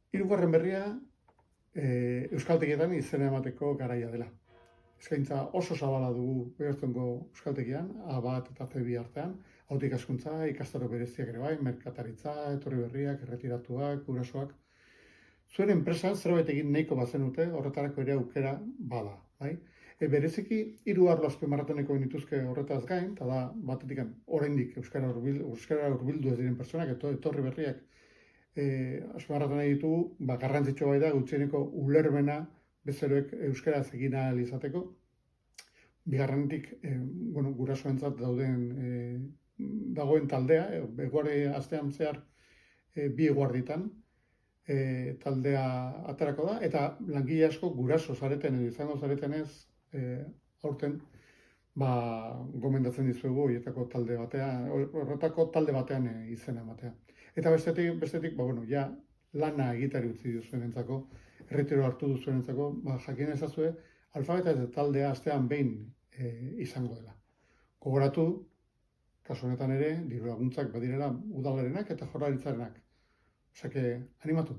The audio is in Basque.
Hirugarren berria, euskaltegietan izena emateko garaia dela. Eskaintza oso zabala dugu Beostongo euskaltegian, A1 eta C2 artean, hautik ikaskuntza, ikastaro bereziak ere bai, merkataritza, etorri berriak, erretiratuak, gurasoak. Zuen enpresan zerbait egin nahiko bazenute, horretarako ere aukera bada, bai? Bereziki, 3 arlo azpimarratuko nituzke horretaz gain, eta da, batetik, oraindik euskara hurbildu ez diren pertsonak, etorri berriak azpimarratu nahi ditugu, garrantzitsua bai da, gutxieneko ulermena bezeroek euskaraz egin ahal izateko. Bigarrenetik, gurasoentzat dagoen taldea, eguare astean zehar 2 eguarditan, taldea aterako da, eta langile asko guraso zareten edo izango zaretenez aurten gomendatzen dizuegu horretako talde batean izena ematea. Eta bestetik, ja lana egitari utzi duzuenentzako, erretiro hartu duzuenentzako, jakin ezazue, alfabeta eta taldea astean behin izango dela. Gogoratu, kasu honetan ere, diru laguntzak badirela udalarenak eta jaurlaritzarenak. Osea, animatu.